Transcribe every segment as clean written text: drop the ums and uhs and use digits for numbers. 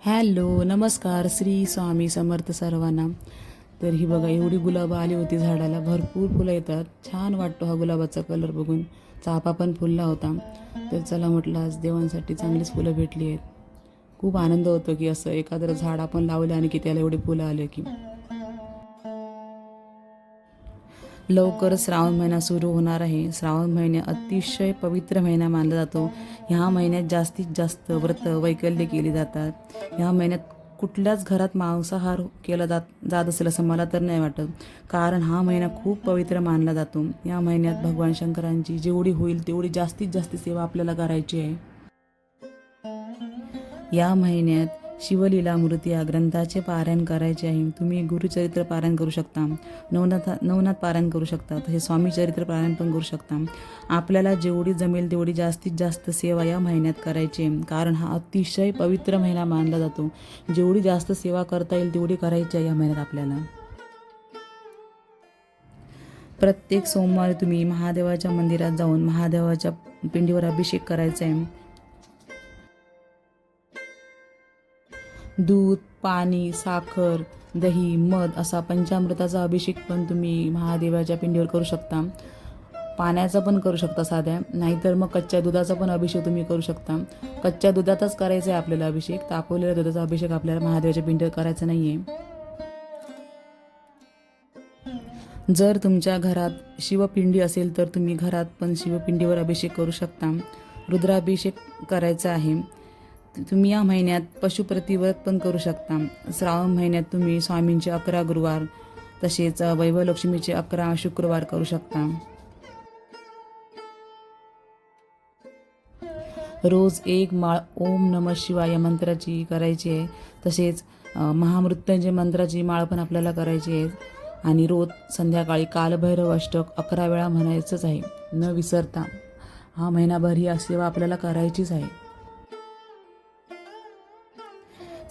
Hello नमस्कार श्री स्वामी समर्थ सर्वांना. तर ही बघा एवढी गुलाबं आली होती झाडाला, भरपूर फुलं येतात. छान वाटतो हा गुलाबाचा कलर बघून. चाफा पण फुलला होता. तर चला म्हटलं आज देवांसाठी चांगलीच फुलं भेटली आहेत. खूप आनंद होतो की असं एखादं झाड आपण लावलं आणि की त्याला एवढी फुलं आले की. लवकर श्रावण महिना सुरू होणार आहे. श्रावण महिना अतिशय पवित्र महिना मानला जातो. ह्या महिन्यात जास्तीत जास्त व्रत वैकल्य केली जातात. ह्या महिन्यात कुठल्याच घरात मांसाहार केला जात असेल असं मला तर नाही वाटत, कारण हा महिना खूप पवित्र मानला जातो. या महिन्यात भगवान शंकरांची जेवढी होईल तेवढी जास्तीत जास्त सेवा आपल्याला करायची आहे. या महिन्यात शिवलीलामृत या ग्रंथाचे पारायण करायचे आहे. तुम्ही गुरुचरित्र पारायण करू शकता, नवनाथ पारायण करू शकता, तसे स्वामी चरित्र पारायण पण करू शकता. आपल्याला जेवढी जमेल तेवढी जास्तीत जास्त सेवा या महिन्यात करायची आहे, कारण हा अतिशय पवित्र महिना मानला जातो. जेवढी जास्त सेवा करता येईल तेवढी करायची आहे या महिन्यात आपल्याला. प्रत्येक सोमवारी तुम्ही महादेवाच्या मंदिरात जाऊन महादेवाच्या पिंडीवर अभिषेक करायचा आहे. दूध, पाणी, साखर, दही, मध असा पंचामृताचा अभिषेक पण तुम्ही महादेवाच्या पिंडीवर करू शकता. पाण्याचा पण करू शकता साध्या, नाहीतर मग कच्च्या दुधाचा पण अभिषेक तुम्ही करू शकता. कच्च्या दुधातच करायचा आहे आपल्याला अभिषेक. तापवलेल्या दुधाचा अभिषेक आपल्याला महादेवाच्या पिंडीवर करायचा नाही आहे. जर तुमच्या घरात शिवपिंडी असेल तर तुम्ही घरात पण शिवपिंडीवर अभिषेक करू शकता. रुद्राभिषेक करायचा आहे. तुम्ही या महिन्यात पशुप्रतिव्रत पण करू शकता. श्रावण महिन्यात तुम्ही स्वामींचे 11 गुरुवार तसेच वैभवलक्ष्मीचे 11 शुक्रवार करू शकता. रोज एक माळ ओम नमः शिवाय या मंत्राची करायची आहे. तसेच महामृत्युंजय मंत्राची माळ पण आपल्याला करायची आहे. आणि रोज संध्याकाळी कालभैरव अष्टक 11 वेळा म्हणायचंच आहे न विसरता. हा महिनाभर ही सेवा आपल्याला करायचीच आहे.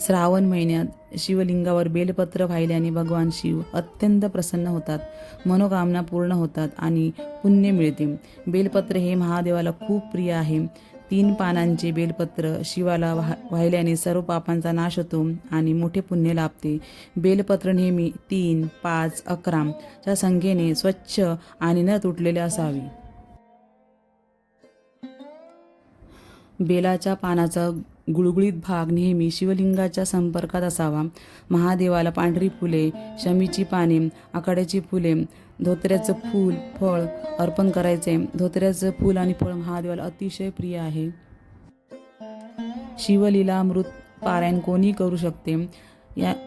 श्रावण महिन्यात शिवलिंगावर बेलपत्र वाहिल्याने भगवान शिव अत्यंत प्रसन्न होतात, मनोकामना पूर्ण होतात आणि पुण्य मिळते. बेलपत्र हे महादेवाला खूप प्रिय आहे. 3 पानांचे बेलपत्र शिवाला वाहिल्याने सर्व पापांचा नाश होतो आणि मोठे पुण्य लाभते. बेलपत्र नेहमी 3, 5, 11 च्या संख्येने स्वच्छ आणि न तुटलेले असावे. बेलाच्या पानाचा गुळगुळीत भाग नेहमी शिवलिंगाच्या संपर्कात असावा. महादेवाला पांढरी फुले, शमीची पाने, आकाड्याची फुले, धोत्र्याचं फूल, फळ अर्पण करायचे. धोत्र्याचं फूल आणि फळ महादेवाला अतिशय प्रिय आहे. शिवलीलामृत पारायण कोणी करू शकते.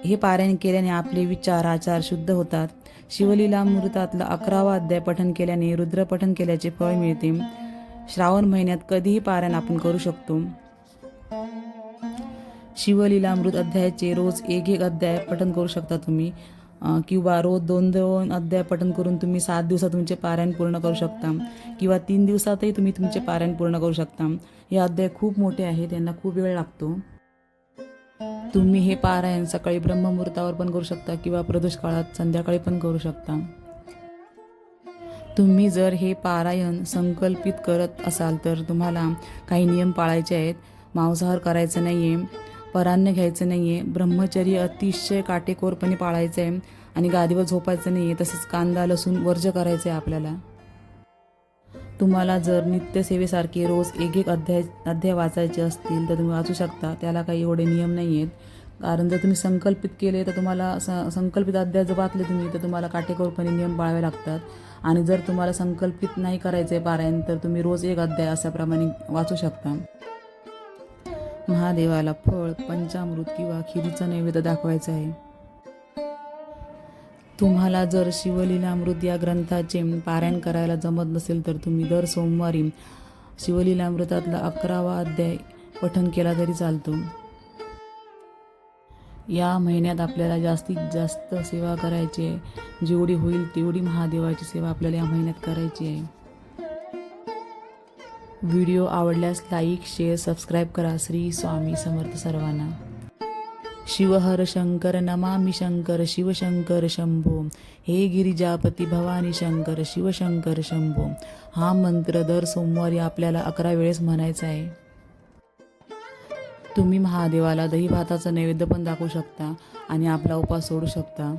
हे पारायण केल्याने आपले विचार आचार शुद्ध होतात. शिवलीलामृतातला 11वा अध्याय पठण केल्याने रुद्रपठण केल्याचे फळ मिळते. श्रावण महिन्यात कधीही पारायण आपण करू शकतो. शिवलीलामृत अध्यायाचे रोज एक अध्याय पठण करू शकता तुम्ही, किंवा रोज 2 अध्याय पठण करून तुम्ही 7 दिवसात तुमचे पारायण पूर्ण करू शकता, किंवा 3 दिवसातही तुम्ही तुमचे पारायण पूर्ण करू शकता. हे अध्याय खूप मोठे आहे, त्यांना खूप वेळ लागतो. तुम्ही हे पारायण सकाळी ब्रह्ममुहूर्तावर पण करू शकता किंवा प्रदोष काळात संध्याकाळी पण करू शकता. तुम्ही जर हे पारायण संकल्पित करत असाल तर तुम्हाला काही नियम पाळायचे आहेत. मांसाहार करायचं नाही आहे, परान्न घ्यायचं नाही आहे, ब्रह्मचर्य अतिशय काटेकोरपणे पाळायचं आहे आणि गादीवर झोपायचं नाही आहे. तसंच कांदा लसूण वर्ज्य करायचं आहे आपल्याला. तुम्हाला जर नित्यसेवेसारखे रोज एक अध्याय वाचायचे असतील तर तुम्ही वाचू शकता. त्याला काही एवढे नियम नाही आहेत, कारण जर तुम्ही संकल्पित केले तर तुम्हाला संकल्पित अध्याय जर वाचले तुम्ही तर तुम्हाला काटेकोरपणे नियम पाळावे लागतात. आणि जर तुम्हाला संकल्पित नाही करायचं आहे पारायण तर तुम्ही रोज एक अध्याय अशाप्रमाणे वाचू शकता. महादेवाला फळ, पंचामृत किंवा खिरीचा नैवेद्य दाखवायचा आहे. तुम्हाला जर शिवलीलामृत या ग्रंथाचे पारायण करायला जमत नसेल तर तुम्ही दर सोमवारी शिवलीलामृतातला 11वा अध्याय पठण केला तरी चालतो. या महिन्यात आपल्याला जास्तीत जास्त सेवा करायची आहे. जेवढी होईल तेवढी महादेवाची सेवा आपल्याला या महिन्यात करायची आहे. व्हिडिओ आवडल्यास लाईक, शेअर, सबस्क्राईब करा. श्री स्वामी समर्थ सर्वांना. शिवहर शंकर नमामि शंकर शिवशंकर शंभो, हे गिरिजापती भवानी शंकर शिवशंकर शंभो. हा मंत्र दर सोमवारी आपल्याला 11 वेळेस म्हणायचा आहे. तुम्ही महादेवाला दही भाताचा नैवेद्य पण दाखवू शकता आणि आपला उपवास सोडू शकता.